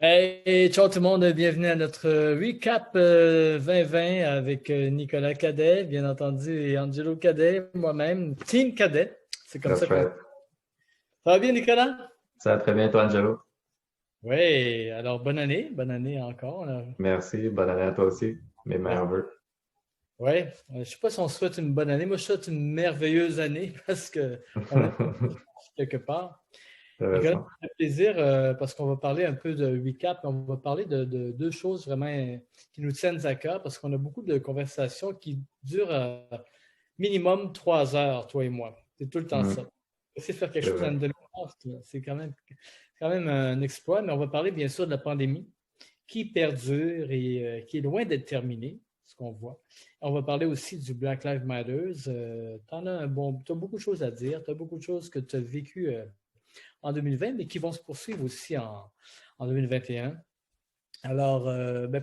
Hey, ciao tout le monde, bienvenue à notre recap 2020 avec Nicolas Cadet, bien entendu, et Angelo Cadet, moi-même, Team Cadet. C'est comme That's ça qu'on... right. Ça va bien, Nicolas? Ça va très bien, toi, Angelo. Oui, alors bonne année encore. Là. Merci. Bonne année à toi aussi. Mes Ouais, meilleurs vœux. ouais. Je ne sais pas si on souhaite une bonne année. Moi, je souhaite une merveilleuse année parce qu'on a quelque part. T'as Nicolas, raison. ça fait plaisir parce qu'on va parler un peu de recap. On va parler de deux choses vraiment qui nous tiennent à cœur parce qu'on a beaucoup de conversations qui durent minimum 3 heures, toi et moi. C'est tout le temps ça. Hmm, Essayer de faire quelque c'est chose en vrai. une demi-heure, c'est quand même un exploit, mais on va parler bien sûr de la pandémie qui perdure et qui est loin d'être terminée, ce qu'on voit. On va parler aussi du Black Lives Matter. Tu as, t'as beaucoup de choses à dire, tu as beaucoup de choses que tu as vécues en 2020, mais qui vont se poursuivre aussi en 2021. Alors,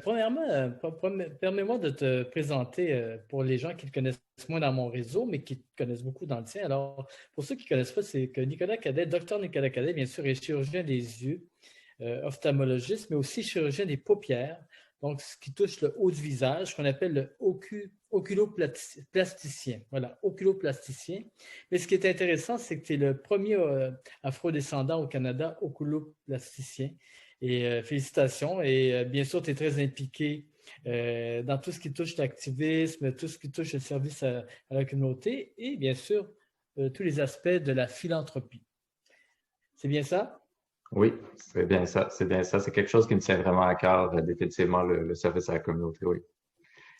premièrement, permets-moi de te présenter pour les gens qui te connaissent moins dans mon réseau, mais qui te connaissent beaucoup dans le tien. Alors, pour ceux qui ne connaissent pas, c'est que Nicolas Cadet, docteur Nicolas Cadet, bien sûr, est chirurgien des yeux, ophtalmologiste, mais aussi chirurgien des paupières, donc ce qui touche le haut du visage, qu'on appelle le oculoplasticien. Voilà, oculoplasticien. Mais ce qui est intéressant, c'est que tu es le premier afrodescendant au Canada oculoplasticien. Et félicitations. Et bien sûr, tu es très impliqué dans tout ce qui touche l'activisme, tout ce qui touche le service à la communauté et bien sûr, tous les aspects de la philanthropie. C'est bien ça? Oui, c'est bien ça. C'est bien ça. C'est quelque chose qui me tient vraiment à cœur, définitivement, le service à la communauté, oui.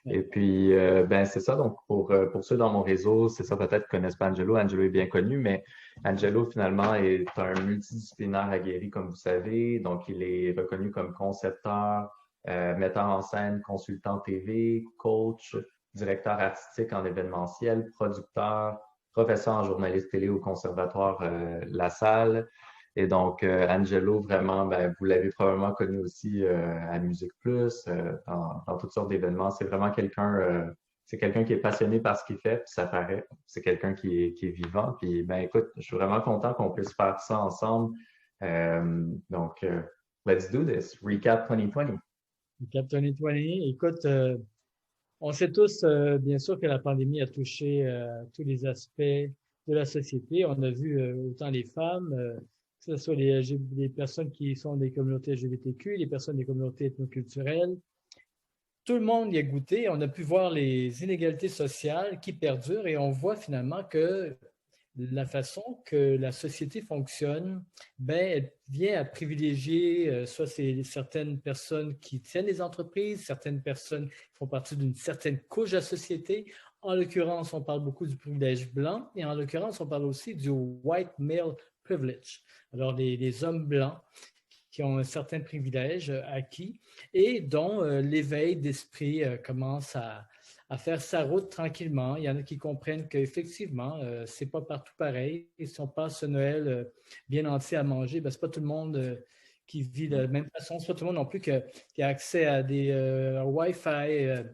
Et puis, ben, c'est ça. Donc, pour ceux dans mon réseau, c'est ça, peut-être qu'ils connaissent pas Angelo. Angelo est bien connu, mais Angelo, finalement, est un multidisciplinaire aguerri, comme vous savez. Donc, il est reconnu comme concepteur, metteur en scène, consultant TV, coach, directeur artistique en événementiel, producteur, professeur en journaliste télé au Conservatoire La Salle. Et donc, Angelo, vraiment, ben, vous l'avez probablement connu aussi à Musique Plus, dans toutes sortes d'événements. C'est quelqu'un qui est passionné par ce qu'il fait, puis ça paraît. C'est quelqu'un qui est vivant. Puis, ben, écoute, je suis vraiment content qu'on puisse faire ça ensemble. Donc, let's do this. Recap 2020. Cap 2020, écoute, on sait tous, bien sûr, que la pandémie a touché tous les aspects de la société. On a vu autant les femmes, que ce soit les personnes qui sont des communautés LGBTQ, les personnes des communautés ethnoculturelles. Tout le monde y a goûté. On a pu voir les inégalités sociales qui perdurent et on voit finalement que la façon que la société fonctionne, ben, elle vient à privilégier, soit c'est certaines personnes qui tiennent les entreprises, certaines personnes qui font partie d'une certaine couche de la société. En l'occurrence, on parle beaucoup du privilège blanc et en l'occurrence, on parle aussi du white male privilege. Alors, les hommes blancs qui ont un certain privilège acquis et dont l'éveil d'esprit commence à faire sa route tranquillement. Il y en a qui comprennent qu'effectivement, c'est pas partout pareil. Et si on passe Noël bien entier à manger, ben, c'est pas tout le monde qui vit de la même façon. C'est pas tout le monde non plus qui a accès à des Wi-Fi.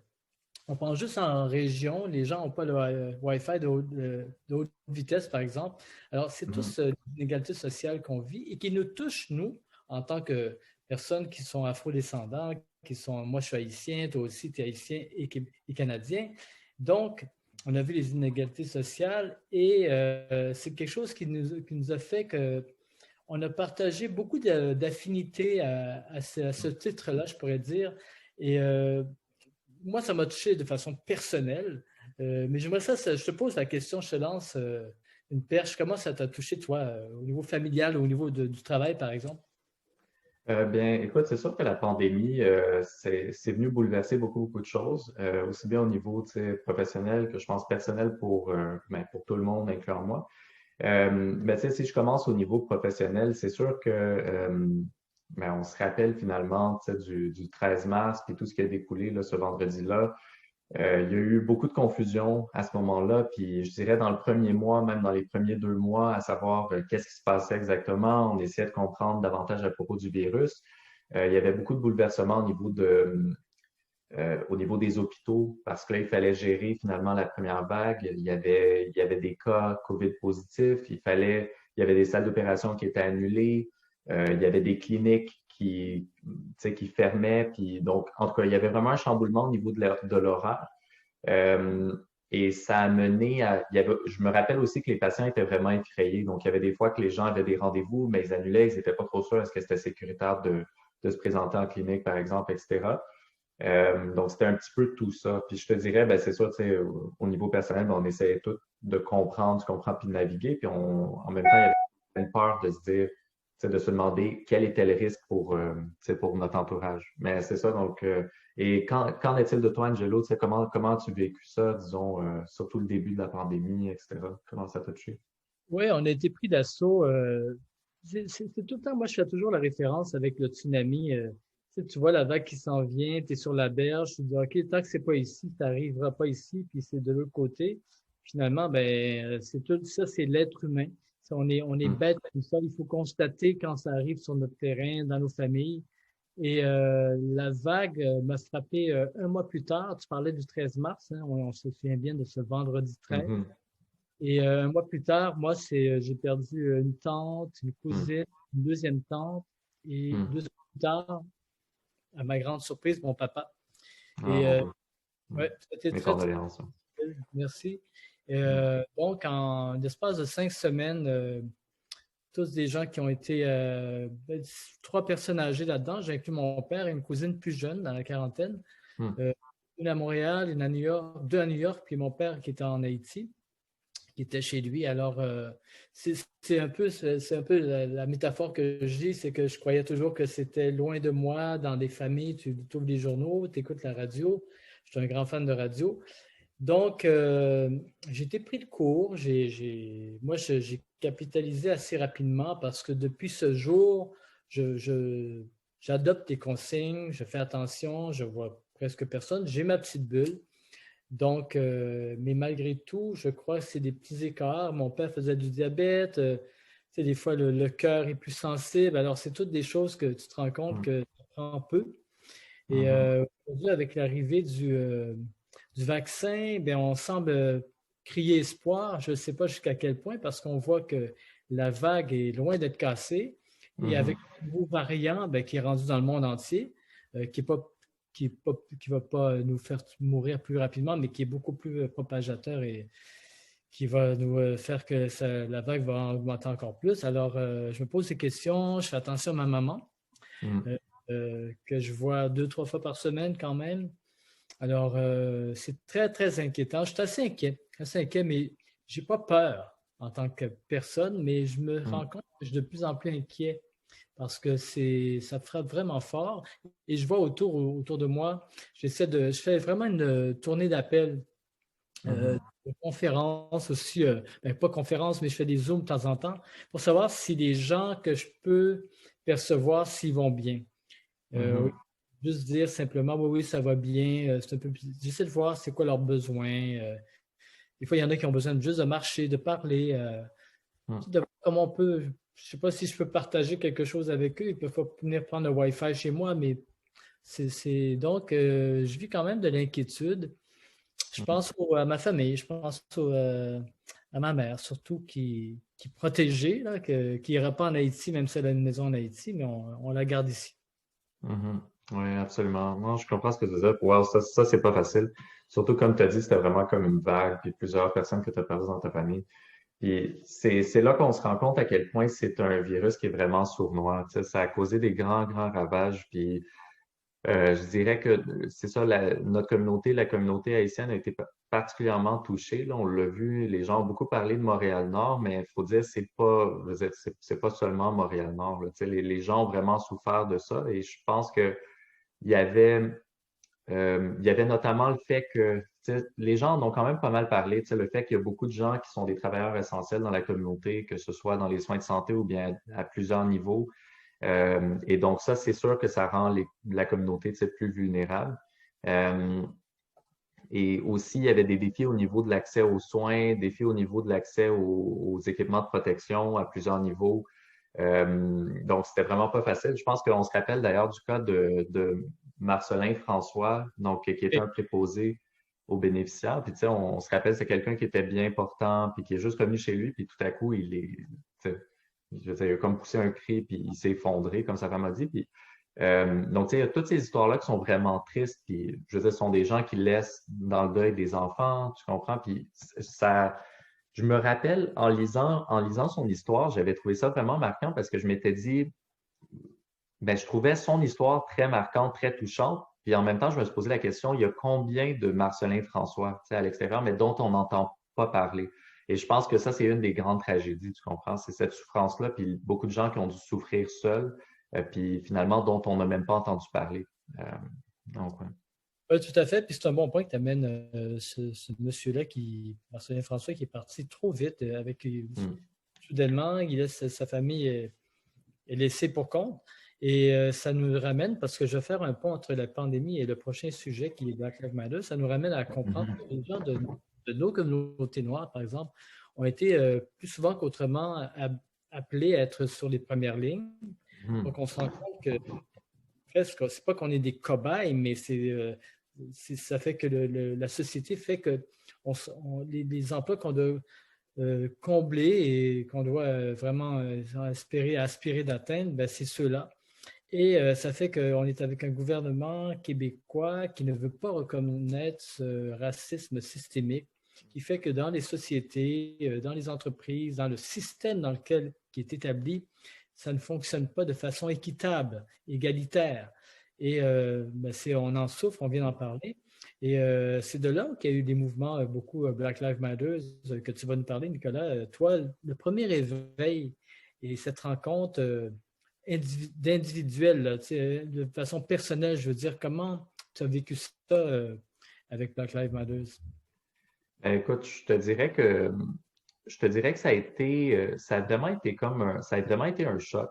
On pense juste en région, les gens n'ont pas le Wi-Fi de haute vitesse, par exemple. Alors, c'est tous l'inégalité sociale qu'on vit et qui nous touche, nous, en tant que personnes qui sont afro-descendants, qui sont, moi je suis haïtien, toi aussi tu es haïtien et canadien. Donc, on a vu les inégalités sociales et c'est quelque chose qui nous a fait que on a partagé beaucoup d'affinités à ce titre-là, je pourrais dire. Et moi, ça m'a touché de façon personnelle. Mais j'aimerais je te pose la question, je te lance une perche. Comment ça t'a touché, toi, au niveau familial, au niveau du travail, par exemple? Bien, écoute, c'est sûr que la pandémie, c'est venu bouleverser beaucoup de choses, aussi bien au niveau, tu sais, professionnel que je pense personnel ben, pour tout le monde, incluant moi. Ben, tu sais, si je commence au niveau professionnel, c'est sûr que ben, on se rappelle finalement, tu sais, du 13 mars, puis tout ce qui a découlé là, ce vendredi-là. Il y a eu beaucoup de confusion à ce moment-là, puis je dirais dans le premier mois, même dans les premiers 2 mois, à savoir qu'est-ce qui se passait exactement. On essayait de comprendre davantage à propos du virus. Il y avait beaucoup de bouleversements au niveau des hôpitaux, parce que là, il fallait gérer finalement la première vague. Il y avait des cas COVID positifs, il y avait des salles d'opération qui étaient annulées, il y avait des cliniques qui, tu sais, qui fermaient. Puis donc, en tout cas, il y avait vraiment un chamboulement au niveau de l'horaire. Euh, et ça a mené à. Je me rappelle aussi que les patients étaient vraiment effrayés. Donc, il y avait des fois que les gens avaient des rendez-vous, mais ils annulaient, ils n'étaient pas trop sûrs est-ce que c'était sécuritaire de se présenter en clinique, par exemple, etc. Donc, c'était un petit peu tout ça. Puis je te dirais, ben, c'est ça, tu sais, au niveau personnel, ben, on essayait tout de comprendre, puis de naviguer. Puis en même temps, il y avait une peur de se dire, tu sais, de se demander quel était le risque tu sais, pour notre entourage. Mais c'est ça, donc, et qu'en est-il de toi, Angelo? Tu sais, comment as-tu vécu ça, disons, surtout le début de la pandémie, etc.? Comment ça t'a touché? Oui, on a été pris d'assaut. C'est tout le temps, moi, je fais toujours la référence avec le tsunami. Tu sais, tu vois la vague qui s'en vient, tu es sur la berge, tu te dis, OK, tant que c'est pas ici, ça n'arrivera pas ici, puis c'est de l'autre côté. Finalement, ben, c'est tout ça, c'est l'être humain. On est Hmm. bête comme ça. Il faut constater quand ça arrive sur notre terrain, dans nos familles. Et la vague m'a frappé un mois plus tard. Tu parlais du 13 mars, hein, on se souvient bien de ce vendredi 13. Mhm. Et un mois plus tard, moi, j'ai perdu une tante, une Hmm. cousine, une deuxième tante, et Hmm. 2 ans plus tard, à ma grande surprise, mon papa. Ah, Et mon Dieu. Hmm. ouais, c'était Mes très, très condoléances. difficile. Merci. Hmm. Donc, en l'espace de 5 semaines, tous des gens qui ont été 3 personnes âgées là-dedans. J'ai inclus mon père et une cousine plus jeune, dans la quarantaine. Hmm. Euh, une à Montréal, une à New York, deux à New York, puis mon père qui était en Haïti, qui était chez lui. Alors, c'est un peu la métaphore que je dis, c'est que je croyais toujours que c'était loin de moi, dans des familles, tu ouvres les journaux, tu écoutes la radio. Je suis un grand fan de radio. Donc, j'ai été pris de court. J'ai capitalisé assez rapidement parce que depuis ce jour, j'adopte des consignes, je fais attention, je vois presque personne. J'ai ma petite bulle. Donc, mais malgré tout, je crois que c'est des petits écarts. Mon père faisait du diabète. Tu sais, des fois, le cœur est plus sensible. Alors, c'est toutes des choses que tu te rends compte Hmm. que tu prends peu. Et Mhm. aujourd'hui, avec l'arrivée du vaccin, bien, on semble crier espoir. Je ne sais pas jusqu'à quel point, parce qu'on voit que la vague est loin d'être cassée. Et avec Mhm. un nouveau variant bien, qui est rendu dans le monde entier, qui ne va pas nous faire mourir plus rapidement, mais qui est beaucoup plus propagateur et qui va nous faire que la vague va augmenter encore plus. Alors, je me pose des questions, je fais attention à ma maman Hmm. que je vois 2, 3 fois par semaine quand même. Alors, c'est très, très inquiétant. Je suis assez inquiet, mais je n'ai pas peur en tant que personne, mais je me Hmm. rends compte que je suis de plus en plus inquiet parce que ça frappe vraiment fort. Et je vois autour de moi, je fais vraiment une tournée d'appels, Mhm. de conférences aussi, ben, pas conférences, mais je fais des Zooms de temps en temps pour savoir si les gens que je peux percevoir s'ils vont bien. Oui, Mhm. juste dire simplement, oui, oui, ça va bien. J'essaie de voir c'est quoi leurs besoins. Des fois, il y en a qui ont besoin juste de marcher, de parler, Hmm. de voir comment on peut. Je ne sais pas si je peux partager quelque chose avec eux. Ils peuvent pas venir prendre le Wi-Fi chez moi, mais donc, je vis quand même de l'inquiétude. Je Hmm. pense à ma famille, je pense à ma mère, surtout qui est protégée, là, qui n'ira pas en Haïti, même si elle a une maison en Haïti, mais on la garde ici. Mhm. Oui, absolument. Non, je comprends ce que tu veux dire. Wow, ça c'est pas facile. Surtout comme tu as dit, c'était vraiment comme une vague, puis plusieurs personnes que tu as perdues dans ta famille. Puis c'est là qu'on se rend compte à quel point c'est un virus qui est vraiment sournois. Tu sais, ça a causé des grands, grands ravages. Puis je dirais que c'est ça, notre communauté, la communauté haïtienne a été particulièrement touchée. Là, on l'a vu, les gens ont beaucoup parlé de Montréal-Nord, mais il faut dire, je veux dire, c'est pas seulement Montréal-Nord. Là. Tu sais, les gens ont vraiment souffert de ça et je pense que il y avait, il y avait notamment le fait que tu sais, les gens en ont quand même pas mal parlé. Tu sais, le fait qu'il y a beaucoup de gens qui sont des travailleurs essentiels dans la communauté, que ce soit dans les soins de santé ou bien à plusieurs niveaux. Et donc, ça, c'est sûr que ça rend la communauté tu sais, plus vulnérable. Euh, et aussi, il y avait des défis au niveau de l'accès aux soins, défis au niveau de l'accès aux équipements de protection à plusieurs niveaux. Donc, c'était vraiment pas facile. Je pense qu'on se rappelle d'ailleurs du cas de Marcelin François, donc qui était un préposé aux bénéficiaires. Puis, tu sais, on se rappelle, c'est quelqu'un qui était bien portant, puis qui est juste revenu chez lui, puis tout à coup, il est, tu sais, je veux dire, il a comme poussé un cri, puis il s'est effondré, comme sa femme a dit. Puis, donc, tu sais, il y a toutes ces histoires-là qui sont vraiment tristes, puis je veux dire, ce sont des gens qui laissent dans le deuil des enfants, tu comprends? Puis ça, je me rappelle, en lisant son histoire, j'avais trouvé ça vraiment marquant parce que je m'étais dit, ben, je trouvais son histoire très marquante, très touchante. Puis en même temps, je me suis posé la question, il y a combien de Marcelin François, tu sais, à l'extérieur, mais dont on n'entend pas parler? Et je pense que ça, c'est une des grandes tragédies, tu comprends? C'est cette souffrance-là, puis beaucoup de gens qui ont dû souffrir seuls, puis finalement, dont on n'a même pas entendu parler. Euh, donc, ouais. Oui, tout à fait. Puis c'est un bon point que tu amènes ce monsieur-là, Marcelin François, qui est parti trop vite Hmm. soudainement, il laisse sa famille est laissée pour compte. Et ça nous ramène, parce que je vais faire un pont entre la pandémie et le prochain sujet qui est Black Lives Matter, ça nous ramène à comprendre que Mhm. les gens de nos communautés noires, par exemple, ont été plus souvent qu'autrement appelés à être sur les premières lignes. Mhm. Donc, on se rend compte que presque, c'est pas qu'on est des cobayes, mais ça fait que la société fait que les emplois qu'on doit combler et qu'on doit vraiment aspirer d'atteindre, ben, c'est ceux-là. Et ça fait qu'on est avec un gouvernement québécois qui ne veut pas reconnaître ce racisme systémique, qui fait que dans les sociétés, dans les entreprises, dans le système qui est établi, ça ne fonctionne pas de façon équitable, égalitaire. Et ben, on en souffre, on vient d'en parler. Et c'est de là qu'il y a eu des mouvements, beaucoup Black Lives Matter, que tu vas nous parler, Nicolas. Toi, le premier éveil et cette rencontre d'individuel, là, de façon personnelle, je veux dire, comment tu as vécu ça avec Black Lives Matter? Ben, écoute, je te dirais que ça a vraiment été ça a vraiment été un choc,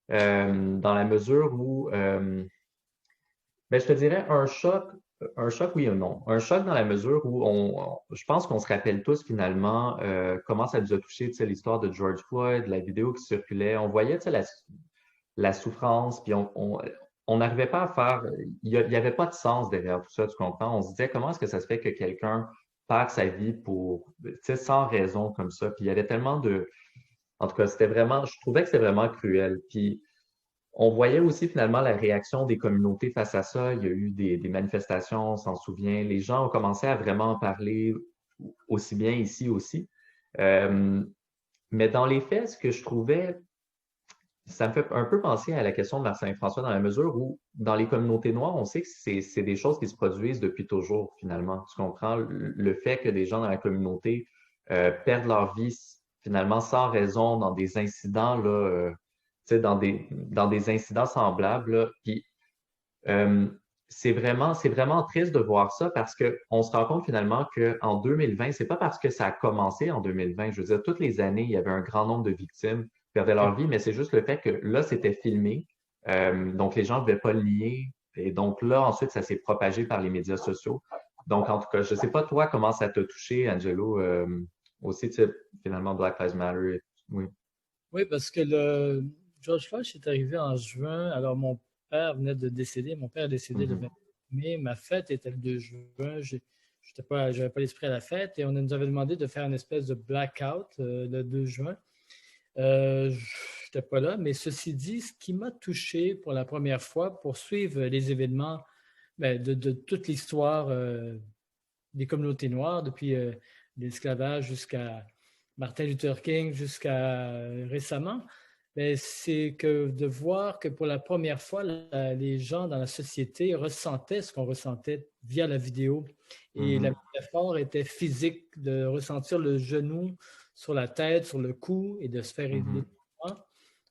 dans la mesure où, ben, je te dirais un choc oui ou non. Un choc dans la mesure où je pense qu'on se rappelle tous finalement comment ça nous a touché, tu sais, l'histoire de George Floyd, la vidéo qui circulait. On voyait, tu sais, la souffrance, puis on n'arrivait pas à faire, il y avait pas de sens derrière tout ça, tu comprends? On se disait comment est-ce que ça se fait que quelqu'un perd sa vie tu sais, sans raison comme ça. Puis il y avait tellement en tout cas, je trouvais que c'était vraiment cruel. Puis on voyait aussi finalement la réaction des communautés face à ça. Il y a eu des manifestations, on s'en souvient. Les gens ont commencé à vraiment en parler aussi bien ici aussi. Euh, mais dans les faits, ce que je trouvais, ça me fait un peu penser à la question de Marcelin François dans la mesure où, dans les communautés noires, on sait que c'est des choses qui se produisent depuis toujours, finalement. Tu comprends? Le fait que des gens dans la communauté perdent leur vie, finalement, sans raison, dans des incidents, là, tu sais, dans des incidents semblables, là. Puis, euh, c'est vraiment triste de voir ça parce qu'on se rend compte finalement qu'en 2020, c'est pas parce que ça a commencé en 2020, je veux dire, toutes les années, il y avait un grand nombre de victimes qui perdaient leur vie, mais c'est juste le fait que là, c'était filmé, donc les gens ne pouvaient pas le nier, et donc là, ensuite, ça s'est propagé par les médias sociaux. Donc, en tout cas, je sais pas toi comment ça t'a touché, Angelo, aussi, tu sais, finalement, Black Lives Matter. Oui. Oui, parce que George Floyd est arrivé en juin. Alors, mon père venait de décéder. Mon père est décédé le Mhm. 20 mai. Ma fête était le 2 juin. J'avais pas l'esprit à la fête et on nous avait demandé de faire une espèce de blackout le 2 juin. Je n'étais pas là, mais ceci dit, ce qui m'a touché pour la première fois pour suivre les événements ben, de toute l'histoire des communautés noires, depuis l'esclavage jusqu'à Martin Luther King, jusqu'à récemment, ben, c'est que de voir que pour la première fois, les gens dans la société ressentaient ce qu'on ressentait via la vidéo. Et la Mhm. métaphore était physique, de ressentir le genou sur la tête, sur le cou et de se faire aider. Mhm.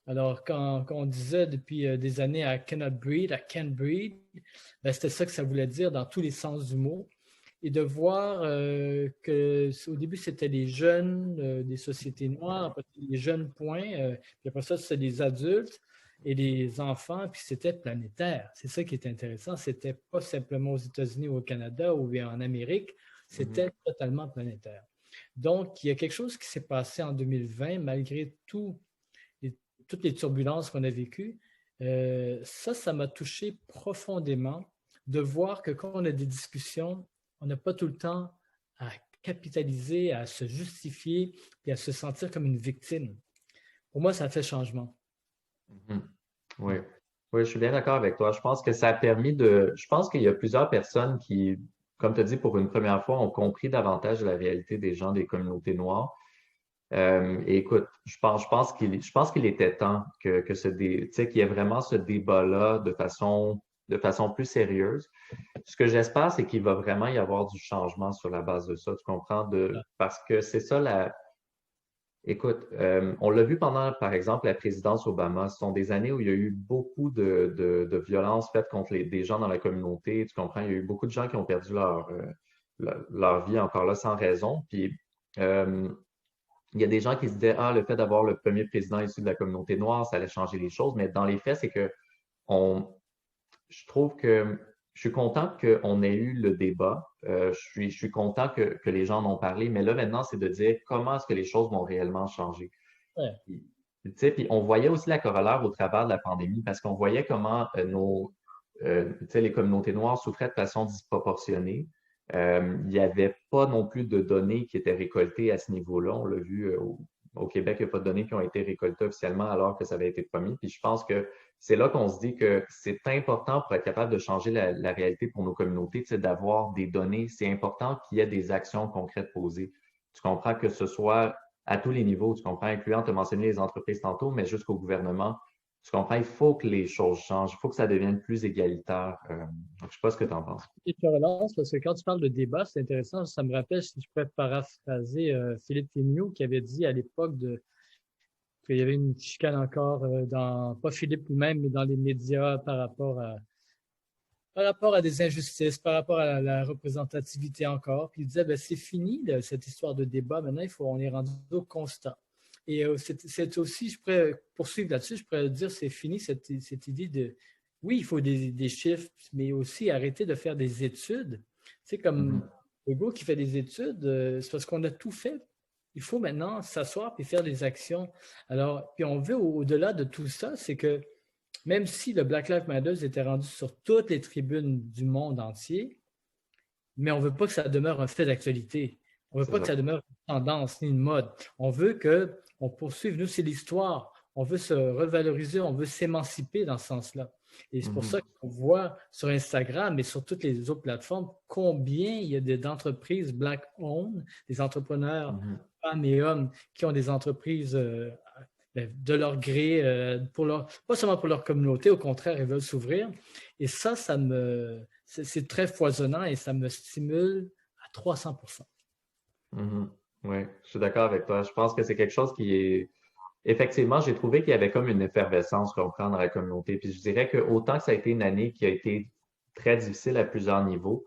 Alors, quand on disait depuis des années I cannot breathe, I can't breathe, ben, c'était ça que ça voulait dire dans tous les sens du mot. Et de voir qu'au début, c'était les jeunes des sociétés noires, après les jeunes points, puis après ça, c'était les adultes et les enfants, puis c'était planétaire. C'est ça qui est intéressant. C'était pas simplement aux États-Unis ou au Canada ou en Amérique, Mhm. c'était totalement planétaire. Donc, il y a quelque chose qui s'est passé en 2020, malgré toutes les turbulences qu'on a vécues. Ça m'a touché profondément de voir que quand on a des discussions, on n'a pas tout le temps à capitaliser, à se justifier et à se sentir comme une victime. pour moi, ça fait changement. Mhm. Oui. Oui, je suis bien d'accord avec toi. Je pense que ça a permis je pense qu'il y a plusieurs personnes qui, comme tu as dit, pour une première fois, ont compris davantage la réalité des gens des communautés noires. Et écoute, je pense qu'il était temps tu sais, qu'il y ait vraiment ce débat-là de façon plus sérieuse. Ce que j'espère, c'est qu'il va vraiment y avoir du changement sur la base de ça. Tu comprends? Parce que c'est ça Écoute, on l'a vu pendant, par exemple, la présidence Obama. Ce sont des années où il y a eu beaucoup de violences faites contre des gens dans la communauté. Tu comprends? Il y a eu beaucoup de gens qui ont perdu leur vie encore là sans raison. Puis, euh, il y a des gens qui se disaient, ah, le fait d'avoir le premier président issu de la communauté noire, ça allait changer les choses. Mais dans les faits, c'est que on, je trouve que je suis content qu'on ait eu le débat. Je suis content que les gens en ont parlé. Mais là, maintenant, c'est de dire comment est-ce que les choses vont réellement changer. Ouais. Puis, tu sais, puis on voyait aussi la corollaire au travers de la pandémie parce qu'on voyait comment tu sais, les communautés noires souffraient de façon disproportionnée. Il n'y avait pas non plus de données qui étaient récoltées à ce niveau-là. On l'a vu au Québec, il n'y a pas de données qui ont été récoltées officiellement alors que ça avait été promis. Puis je pense que c'est là qu'on se dit que c'est important pour être capable de changer la réalité pour nos communautés, tu sais, d'avoir des données. C'est important qu'il y ait des actions concrètes posées. Tu comprends que ce soit à tous les niveaux, tu comprends, incluant, tu as mentionné les entreprises tantôt, mais jusqu'au gouvernement. Tu comprends, il faut que les choses changent, il faut que ça devienne plus égalitaire. Je ne sais pas ce que tu en penses. Et tu relances parce que quand tu parles de débat, c'est intéressant. Ça me rappelle, si je peux paraphraser Philippe Fémiot qui avait dit à l'époque qu'il y avait une chicane encore pas Philippe lui-même, mais dans les médias par rapport à des injustices, par rapport à la représentativité encore. Puis il disait, ben, c'est fini cette histoire de débat. Maintenant, on est rendu au constat. Et c'est aussi, je pourrais poursuivre là-dessus, je pourrais dire, c'est fini cette idée de, oui, il faut des chiffres, mais aussi arrêter de faire des études. C'est comme Mhm. Hugo qui fait des études, c'est parce qu'on a tout fait. Il faut maintenant s'asseoir et faire des actions. Alors, puis on veut au-delà de tout ça, c'est que même si le Black Lives Matter était rendu sur toutes les tribunes du monde entier, mais on ne veut pas que ça demeure un fait d'actualité. On ne veut C'est pas que ça. ça demeure une tendance ni une mode. On veut qu'on poursuive. Nous, c'est l'histoire. On veut se revaloriser, on veut s'émanciper dans ce sens-là. Et c'est pour ça Mhm. qu'on voit sur Instagram et sur toutes les autres plateformes combien il y a d'entreprises black-owned, des entrepreneurs, Mhm. femmes et hommes, qui ont des entreprises de leur gré, pas seulement pour leur communauté, au contraire, ils veulent s'ouvrir. Et ça, c'est très foisonnant et ça me stimule à 300%. Mhm. Oui, je suis d'accord avec toi. Je pense que c'est quelque chose qui est effectivement, j'ai trouvé qu'il y avait comme une effervescence qu'on prend dans la communauté. Puis je dirais que autant que ça a été une année qui a été très difficile à plusieurs niveaux,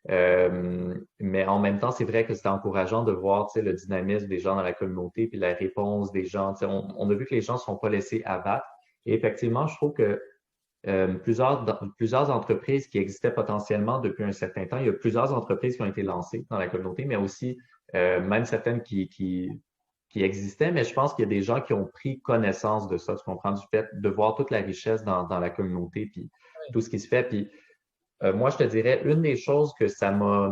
mais en même temps, c'est vrai que c'était encourageant de voir, tu sais, le dynamisme des gens dans la communauté, puis la réponse des gens. Tu sais, on a vu que les gens ne sont pas laissés abattre. Et effectivement, je trouve que plusieurs entreprises qui existaient potentiellement depuis un certain temps, il y a plusieurs entreprises qui ont été lancées dans la communauté, mais aussi même certaines qui existaient, mais je pense qu'il y a des gens qui ont pris connaissance de ça, tu comprends, du fait de voir toute la richesse dans la communauté, puis tout ce qui se fait. Puis moi, je te dirais, une des choses que ça m'a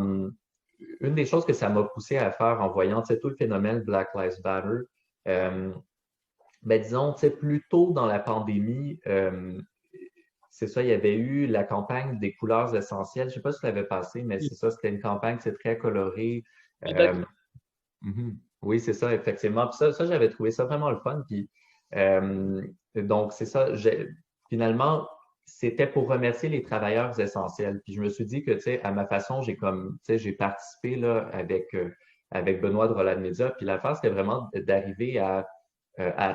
poussé à faire en voyant, tu sais, tout le phénomène Black Lives Matter, euh, ben, disons, tu sais, plus tôt dans la pandémie, c'est ça, il y avait eu la campagne des couleurs essentielles. Je ne sais pas si tu l'avais passé, mais c'est ça, c'était une campagne, c'est très coloré. Euh, Mhm. Oui, c'est ça, effectivement. Puis ça, j'avais trouvé ça vraiment le fun. Puis, euh, donc, c'est ça. Finalement, c'était pour remercier les travailleurs essentiels. Puis, je me suis dit que, tu sais, à ma façon, tu sais, j'ai participé là, avec Benoît de Roland Média. Puis, l'affaire, c'était vraiment d'arriver à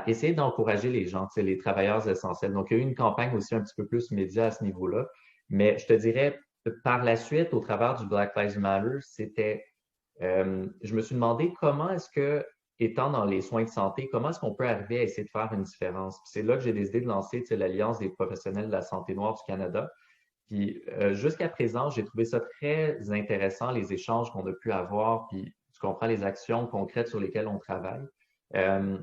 essayer d'encourager les gens, tu sais, les travailleurs essentiels. Donc, il y a eu une campagne aussi un petit peu plus média à ce niveau-là. Mais je te dirais, par la suite, au travers du Black Lives Matter, je me suis demandé comment est-ce que, étant dans les soins de santé, comment est-ce qu'on peut arriver à essayer de faire une différence? Puis c'est là que j'ai décidé de lancer, tu sais, l'Alliance des professionnels de la santé noire du Canada. Puis jusqu'à présent, j'ai trouvé ça très intéressant, les échanges qu'on a pu avoir, puis tu comprends les actions concrètes sur lesquelles on travaille. Euh,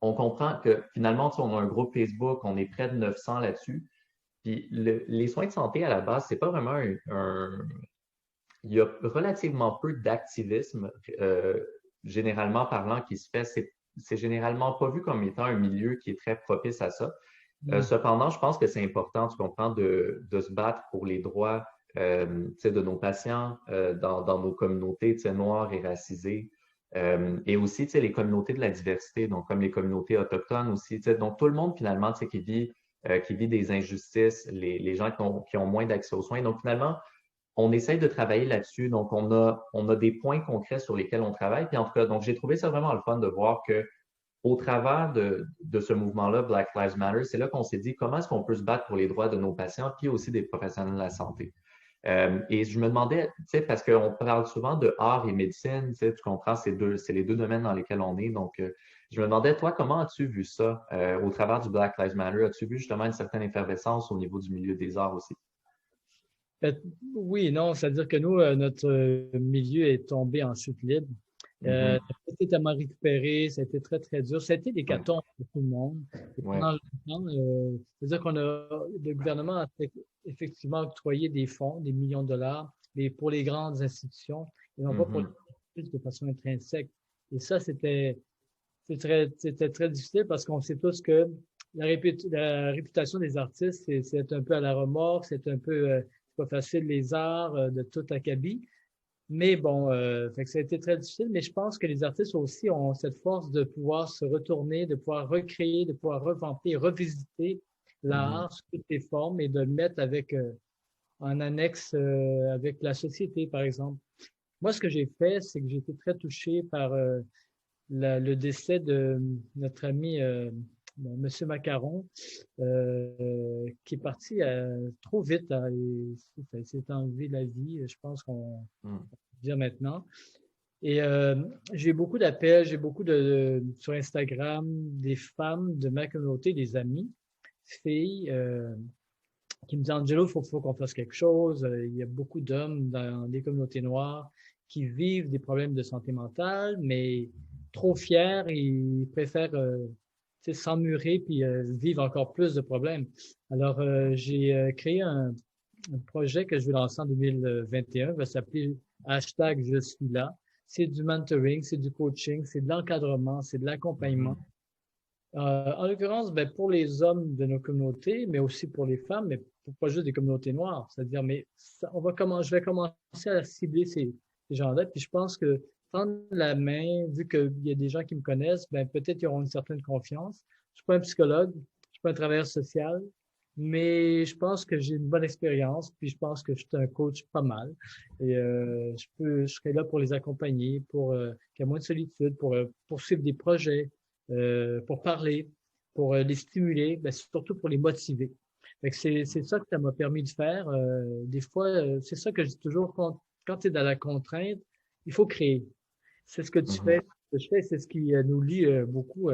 on comprend que finalement, tu sais, on a un groupe Facebook, on est près de 900 là-dessus. Puis les soins de santé à la base, c'est pas vraiment il y a relativement peu d'activisme, généralement parlant, qui se fait. c'est généralement pas vu comme étant un milieu qui est très propice à ça. Mm. Cependant, je pense que c'est important, tu comprends, de se battre pour les droits de nos patients dans nos communautés noires et racisées. Et aussi les communautés de la diversité, donc comme les communautés autochtones aussi. Donc tout le monde finalement qui vit des injustices, les gens qui ont moins d'accès aux soins. Donc finalement, on essaye de travailler là-dessus. Donc on a des points concrets sur lesquels on travaille. Puis en tout cas, donc j'ai trouvé ça vraiment le fun de voir que au travers de ce mouvement-là, Black Lives Matter, c'est là qu'on s'est dit comment est-ce qu'on peut se battre pour les droits de nos patients, puis aussi des professionnels de la santé. Et je me demandais, parce qu'on parle souvent de art et médecine, tu comprends, c'est les deux domaines dans lesquels on est. Donc, je me demandais, toi, comment as-tu vu ça au travers du Black Lives Matter? As-tu vu justement une certaine effervescence au niveau du milieu des arts aussi? Oui, non, c'est-à-dire que nous, notre milieu est tombé en chute libre. Mhm. Ça a été tellement récupéré, ça a été très, très dur. Ça a été des Ouais, cartons pour tout le monde. Et ouais. pendant longtemps, c'est-à-dire le gouvernement a effectivement octroyé des fonds, des millions de dollars, mais pour les grandes institutions, et non pas pour les Mhm. petites de façon intrinsèque. Et ça, c'était très difficile parce qu'on sait tous que la réputation des artistes, c'est un peu à la remorque, c'est un peu, c'est pas facile les arts de tout acabit. Mais bon, fait que ça a été très difficile, mais je pense que les artistes aussi ont cette force de pouvoir se retourner, de pouvoir recréer, de pouvoir revamper, revisiter Mhm. l'art sous toutes les formes et de le mettre avec en annexe avec la société, par exemple. Moi, ce que j'ai fait, c'est que j'ai été très touché par le décès de notre ami Monsieur Macaron, qui est parti trop vite. Hein, il s'est enlevé la vie, je pense qu'on Mhm. peut dire maintenant. Et j'ai beaucoup d'appels, j'ai beaucoup sur Instagram, des femmes de ma communauté, des amis, filles, qui me disent, Angelo, faut qu'on fasse quelque chose. Il y a beaucoup d'hommes dans des communautés noires qui vivent des problèmes de santé mentale, mais trop fiers, ils préfèrent s'emmurer puis vivre encore plus de problèmes. Alors, j'ai créé un projet que je vais lancer en 2021, va s'appeler hashtag Je suis là. C'est du mentoring, c'est du coaching, c'est de l'encadrement, c'est de l'accompagnement. Mhm. En l'occurrence, ben, pour les hommes de nos communautés, mais aussi pour les femmes, mais pas juste des communautés noires. C'est-à-dire, mais je vais commencer à cibler ces gens-là. Puis je pense que prendre la main, vu qu'il y a des gens qui me connaissent, ben, peut-être qu'ils auront une certaine confiance. Je suis pas un psychologue, je suis pas un travailleur social, mais je pense que j'ai une bonne expérience, puis je pense que je suis un coach pas mal. Et je serai là pour les accompagner, pour qu'il y ait moins de solitude, pour poursuivre des projets pour parler, pour les stimuler, ben, surtout pour les motiver. Fait que c'est ça que ça m'a permis de faire. Des fois, c'est ça que je dis toujours, quand tu es dans la contrainte, il faut créer. C'est ce que tu fais. Mhm. Ce que je fais, c'est ce qui nous lie beaucoup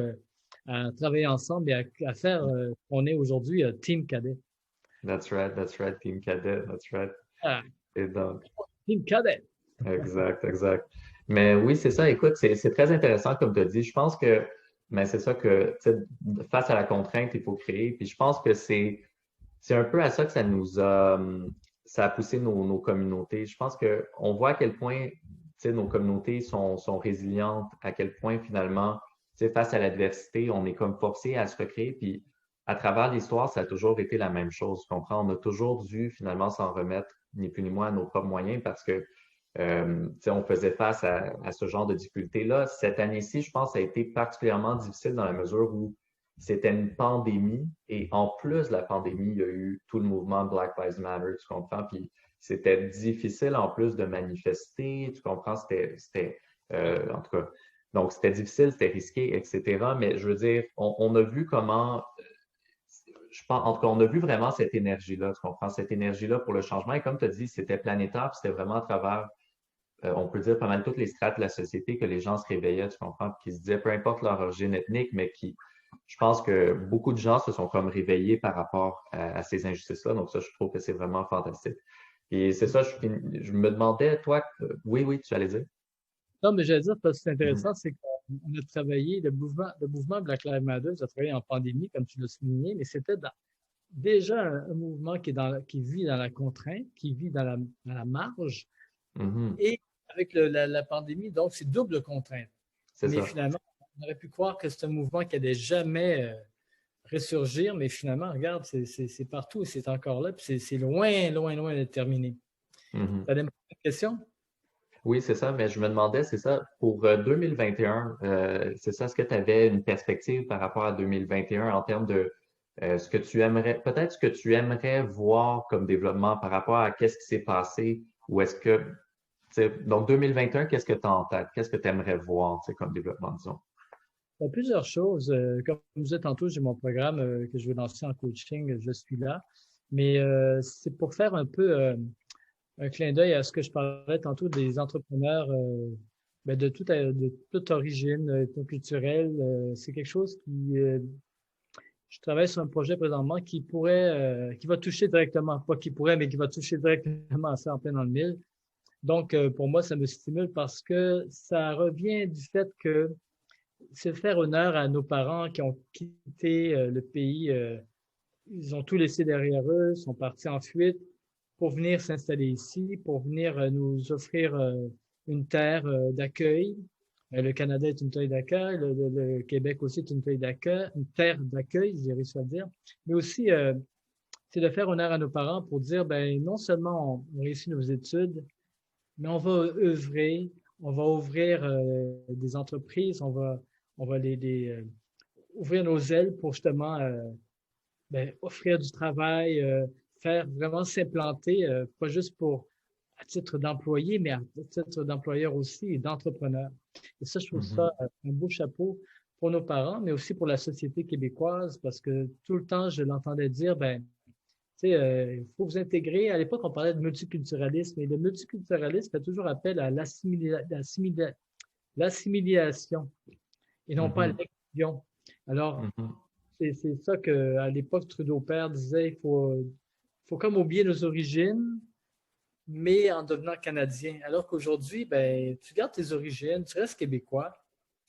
à travailler ensemble et à faire qu'on est aujourd'hui Team Cadet. That's right, Team Cadet, that's right. Ah, Et donc, Team Cadet. exact, exact. Mais oui, c'est ça. Écoute, c'est très intéressant comme tu as dit. Je pense que, mais c'est ça que, tu sais, face à la contrainte, il faut créer. Puis je pense que c'est un peu à ça que ça a poussé nos communautés. Je pense qu'on voit à quel point, tu sais, nos communautés sont résilientes, à quel point finalement, tu sais, face à l'adversité, on est comme forcé à se recréer. Puis à travers l'histoire, ça a toujours été la même chose. Tu comprends? On a toujours dû finalement s'en remettre, ni plus ni moins, à nos propres moyens parce que on faisait face à ce genre de difficultés-là. Cette année-ci, je pense, ça a été particulièrement difficile dans la mesure où c'était une pandémie et en plus de la pandémie, il y a eu tout le mouvement Black Lives Matter, tu comprends? Puis c'était difficile en plus de manifester, tu comprends? En tout cas, donc c'était difficile, c'était risqué, etc. Mais je veux dire, on a vu comment, je pense, en tout cas, on a vu vraiment cette énergie-là, tu comprends? Cette énergie-là pour le changement. Et comme tu as dit, c'était planétaire, puis c'était vraiment à travers on peut dire pas mal toutes les strates de la société que les gens se réveillaient, tu comprends, qui se disaient, peu importe leur origine ethnique, mais je pense que beaucoup de gens se sont comme réveillés par rapport à ces injustices-là. Donc ça, je trouve que c'est vraiment fantastique. Et c'est ça, je me demandais, toi, oui, oui, tu allais dire? Non, mais j'allais dire, parce que c'est Mhm. intéressant, c'est qu'on a travaillé, le mouvement Black Lives Matter a travaillé en pandémie, comme tu l'as souligné, mais c'était déjà un mouvement qui vit dans la contrainte, qui vit dans la marge, Mhm. et avec la pandémie, donc c'est double contrainte. C'est Mais ça. finalement, on aurait pu croire que c'est un mouvement qui n'allait jamais ressurgir, mais finalement, regarde, c'est partout, c'est encore là, puis c'est loin, loin, loin d'être terminé. Mhm. Tu as une question? Oui, c'est ça, mais je me demandais, c'est ça, pour 2021, c'est ça, est-ce que tu avais une perspective par rapport à 2021 en termes de ce que tu aimerais, peut-être ce que tu aimerais voir comme développement par rapport à qu'est-ce qui s'est passé, ou est-ce que, tu sais, donc 2021, qu'est-ce que tu as en tête? Qu'est-ce que tu aimerais voir, tu sais, comme développement, disons? Il y a plusieurs choses. Comme je disais tantôt, j'ai mon programme que je vais lancer en coaching, je suis là. Mais c'est pour faire un peu un clin d'œil à ce que je parlais tantôt des entrepreneurs ben, de toute origine culturelle. C'est quelque chose qui, je travaille sur un projet présentement qui pourrait, qui va toucher directement, pas qui pourrait, mais qui va toucher directement à ça en plein dans le mille. Donc, pour moi, ça me stimule parce que ça revient du fait que c'est faire honneur à nos parents qui ont quitté le pays. Ils ont tout laissé derrière eux, sont partis en fuite pour venir s'installer ici, pour venir nous offrir une terre d'accueil. Le Canada est une terre d'accueil, le Québec aussi est une terre d'accueil, j'ai réussi à le dire. Mais aussi, c'est de faire honneur à nos parents pour dire, ben non seulement on réussit nos études, mais on va œuvrer, on va ouvrir des entreprises, on va ouvrir nos ailes pour justement ben, offrir du travail, faire vraiment s'implanter, pas juste pour à titre d'employé, mais à titre d'employeur aussi et d'entrepreneur. Et ça, je trouve Mhm. ça un beau chapeau pour nos parents, mais aussi pour la société québécoise, parce que tout le temps, je l'entendais dire, ben, tu sais, il faut vous intégrer. À l'époque, on parlait de multiculturalisme, et le multiculturalisme fait toujours appel à l'assimilation et non pas à Mhm. l'exclusion. Alors, Mhm. c'est ça qu'à l'époque, Trudeau père disait, faut comme oublier nos origines, mais en devenant canadien. Alors qu'aujourd'hui, ben, tu gardes tes origines, tu restes québécois,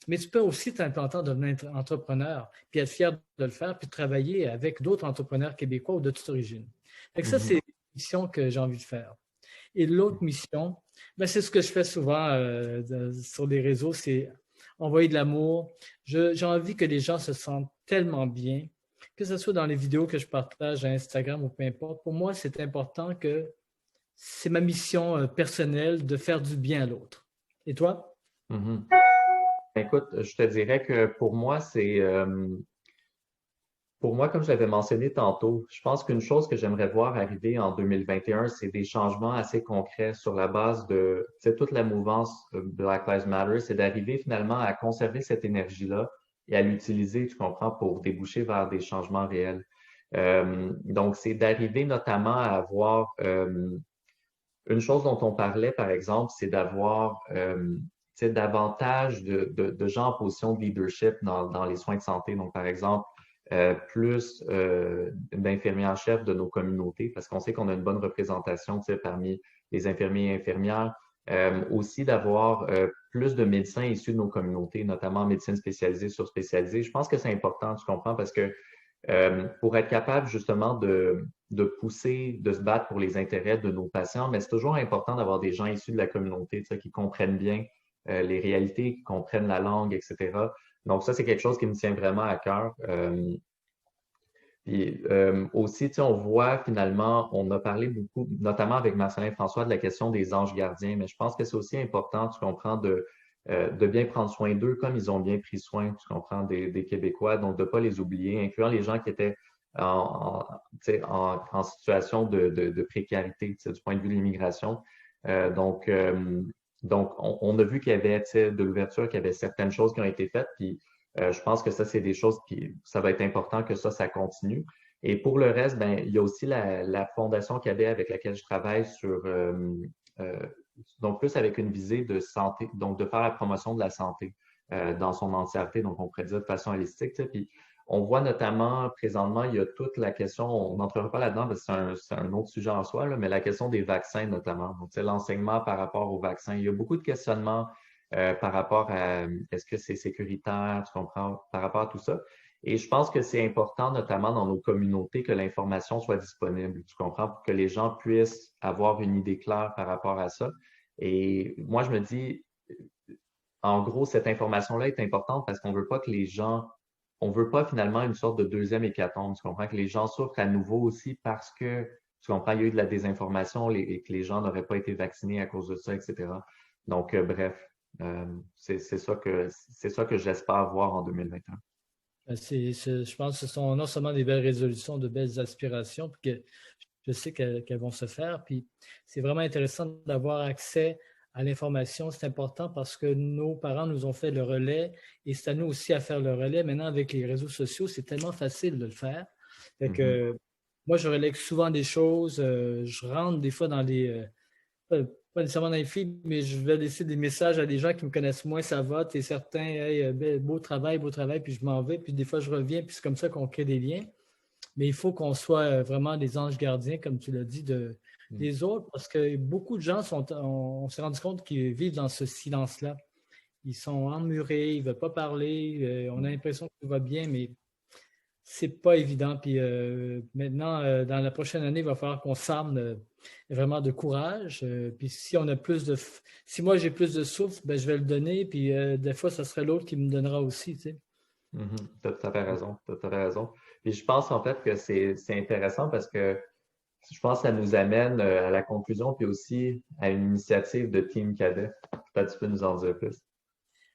mais tu peux aussi t'implanter en devenant entrepreneur, puis être fier de le faire, puis travailler avec d'autres entrepreneurs québécois ou de toute origine. Fait que ça, c'est Mhm. une mission que j'ai envie de faire. Et l'autre mission, ben, c'est ce que je fais souvent sur les réseaux, c'est envoyer de l'amour. J'ai envie que les gens se sentent tellement bien, que ce soit dans les vidéos que je partage à Instagram ou peu importe. Pour moi, c'est important que c'est ma mission personnelle de faire du bien à l'autre. Et toi? Mhm. Écoute, je te dirais que pour moi, comme je l'avais mentionné tantôt, je pense qu'une chose que j'aimerais voir arriver en 2021, c'est des changements assez concrets sur la base de, tu sais, toute la mouvance Black Lives Matter, c'est d'arriver finalement à conserver cette énergie-là et à l'utiliser, tu comprends, pour déboucher vers des changements réels. Donc, c'est d'arriver notamment à avoir une chose dont on parlait, par exemple, c'est d'avoir tu sais, davantage de gens en position de leadership dans les soins de santé. Donc, par exemple, plus d'infirmières-chefs de nos communautés, parce qu'on sait qu'on a une bonne représentation tu sais, parmi les infirmiers et infirmières. Aussi d'avoir plus de médecins issus de nos communautés, notamment en médecine spécialisée, surspécialisée. Je pense que c'est important, tu comprends, parce que pour être capable justement de pousser, de se battre pour les intérêts de nos patients, mais c'est toujours important d'avoir des gens issus de la communauté, tu sais, qui comprennent bien les réalités, qui comprennent la langue, etc. Donc ça, c'est quelque chose qui me tient vraiment à cœur. Puis aussi, tu sais, on voit finalement, on a parlé beaucoup, notamment avec Marcelin François, de la question des anges gardiens, mais je pense que c'est aussi important, tu comprends, de bien prendre soin d'eux comme ils ont bien pris soin, tu comprends, des Québécois, donc de ne pas les oublier, incluant les gens qui étaient tu sais, en situation de précarité, tu sais, du point de vue de l'immigration. Donc, on a vu qu'il y avait tu sais, de l'ouverture, qu'il y avait certaines choses qui ont été faites, puis je pense que ça, c'est des choses qui, ça va être important que ça continue. Et pour le reste, ben, il y a aussi la Fondation Cadet avec laquelle je travaille sur, euh, donc plus avec une visée de santé, donc de faire la promotion de la santé dans son entièreté, donc on pourrait dire de façon holistique. Tu sais, puis on voit notamment, présentement, il y a toute la question, on n'entrera pas là-dedans parce que c'est un autre sujet en soi, là, mais la question des vaccins notamment. Donc, c'est l'enseignement par rapport aux vaccins. Il y a beaucoup de questionnements par rapport à est-ce que c'est sécuritaire, tu comprends, par rapport à tout ça. Et je pense que c'est important, notamment dans nos communautés, que l'information soit disponible, tu comprends, pour que les gens puissent avoir une idée claire par rapport à ça. Et moi, je me dis, en gros, cette information-là est importante parce qu'on veut pas que les gens, on veut pas finalement une sorte de deuxième hécatombe. Tu comprends que les gens souffrent à nouveau aussi parce que, tu comprends, il y a eu de la désinformation et que les gens n'auraient pas été vaccinés à cause de ça, etc. Donc, bref, c'est ça que j'espère voir en 2021. Je pense que ce sont non seulement des belles résolutions, de belles aspirations, puis que je sais qu'elles vont se faire. Puis c'est vraiment intéressant d'avoir accès à l'information. C'est important parce que nos parents nous ont fait le relais et c'est à nous aussi à faire le relais. Maintenant, avec les réseaux sociaux, c'est tellement facile de le faire. Fait que, moi, je relègue souvent des choses. Je rentre des fois dans les... pas nécessairement dans les feeds, mais je vais laisser des messages à des gens qui me connaissent moins, ça va, t'es certain, hey, beau travail, puis je m'en vais, puis des fois je reviens, puis c'est comme ça qu'on crée des liens. Mais il faut qu'on soit vraiment des anges gardiens, comme tu l'as dit, des autres, parce que beaucoup de gens on s'est rendu compte qu'ils vivent dans ce silence-là. Ils sont emmurés, ils ne veulent pas parler, on a l'impression que tout va bien, mais c'est pas évident. Puis maintenant, dans la prochaine année, il va falloir qu'on s'arme vraiment de courage. Puis si moi j'ai plus de souffle, ben, je vais le donner. Puis des fois, ce serait l'autre qui me donnera aussi, tu sais. Tu as tout à fait raison. Tu as tout à fait raison. Puis je pense en fait que c'est intéressant parce que je pense que ça nous amène à la conclusion puis aussi à une initiative de Team Cadet. Peut-être tu peux nous en dire plus.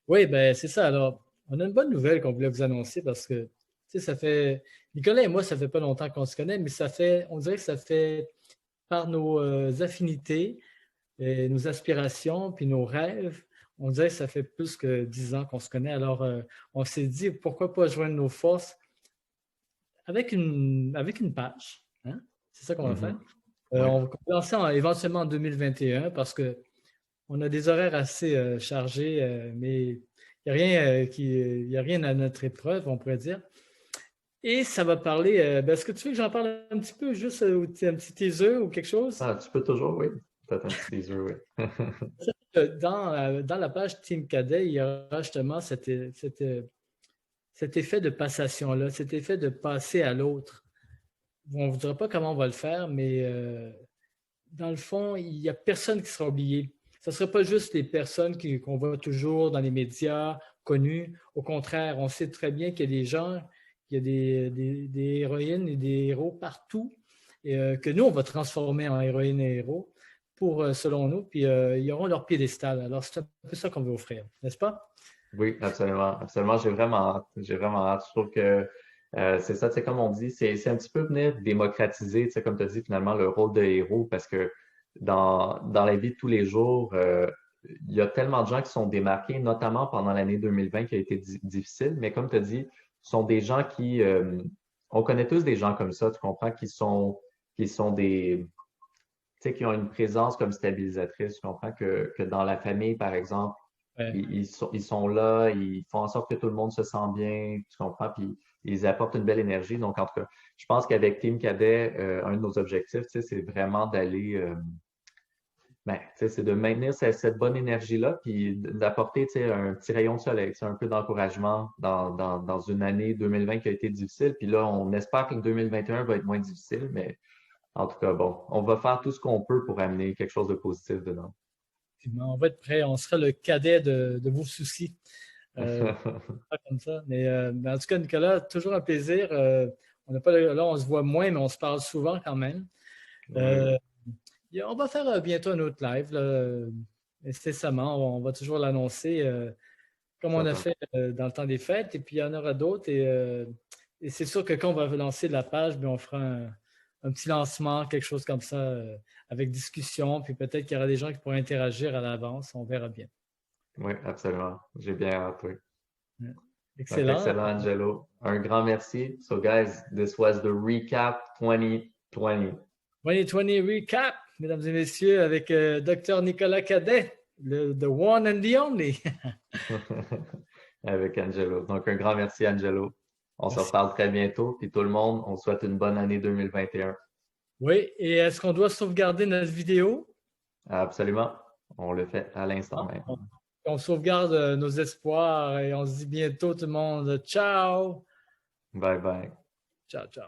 Oui, ben c'est ça. Alors, on a une bonne nouvelle qu'on voulait vous annoncer parce que, tu sais, Nicolas et moi, ça fait pas longtemps qu'on se connaît, mais on dirait que ça fait par nos affinités, nos aspirations, puis nos rêves, on dirait que ça fait plus que 10 ans qu'on se connaît. Alors, on s'est dit, pourquoi pas joindre nos forces avec une page. Hein? C'est ça qu'on va faire. On va commencer éventuellement en 2021 parce qu'on a des horaires assez chargés, mais il n'y a rien à notre épreuve, on pourrait dire. Et ça va parler. Est-ce que tu veux que j'en parle un petit peu, juste un petit teaser ou quelque chose? Ah, tu peux toujours, oui. Peut-être un petit teaser, oui. Dans la page Team Cadet, il y aura justement cet effet de passation-là, cet effet de passer à l'autre. On ne vous dira pas comment on va le faire, mais dans le fond, il n'y a personne qui sera oublié. Ce ne sera pas juste les personnes qu'on voit toujours dans les médias connus. Au contraire, on sait très bien qu'il y a des gens, qu'il y a des héroïnes et des héros partout, et que nous, on va transformer en héroïnes et héros selon nous, puis ils auront leur piédestal. Alors, c'est un peu ça qu'on veut offrir, n'est-ce pas? Oui, absolument. Absolument. J'ai vraiment hâte. J'ai vraiment hâte. Je trouve que c'est ça, c'est comme on dit, c'est un petit peu venir démocratiser, comme tu as dit, finalement, le rôle de héros parce que dans la vie de tous les jours, il y a tellement de gens qui sont démarqués, notamment pendant l'année 2020 qui a été difficile, mais comme tu as dit, ce sont des gens on connaît tous des gens comme ça, tu comprends, qui sont tu sais, qui ont une présence comme stabilisatrice. Tu comprends que dans la famille, par exemple, Ouais. ils sont là, ils font en sorte que tout le monde se sent bien, tu comprends, puis ils apportent une belle énergie. Donc, en tout cas, je pense qu'avec Team Cadet, un de nos objectifs, tu sais, c'est vraiment d'aller, tu sais, c'est de maintenir cette bonne énergie-là, puis d'apporter, tu sais, un petit rayon de soleil, tu sais, un peu d'encouragement dans une année 2020 qui a été difficile. Puis là, on espère que 2021 va être moins difficile, mais en tout cas, bon, on va faire tout ce qu'on peut pour amener quelque chose de positif dedans. On va être prêt. On sera le cadet de vos soucis. Pas comme ça. Mais en tout cas, Nicolas, toujours un plaisir. On n'a pas, là, on se voit moins, mais on se parle souvent quand même. On va faire bientôt un autre live, là, incessamment. On va toujours l'annoncer comme on a fait dans le temps des fêtes. Et puis, il y en aura d'autres. Et c'est sûr que quand on va lancer la page, bien, on fera un petit lancement, quelque chose comme ça, avec discussion. Puis peut-être qu'il y aura des gens qui pourraient interagir à l'avance. On verra bien. Oui, absolument. J'ai bien hâte, oui. Excellent. Excellent, Angelo. Un grand merci. So, guys, this was the recap 2020. 2020 recap, mesdames et messieurs, avec Dr. Nicolas Cadet, the one and the only. Avec Angelo. Donc, un grand merci, Angelo. On se reparle très bientôt. Puis tout le monde, on souhaite une bonne année 2021. Oui, et est-ce qu'on doit sauvegarder notre vidéo? Absolument. On le fait à l'instant même. On sauvegarde nos espoirs et on se dit bientôt tout le monde, ciao! Bye bye. Ciao, ciao.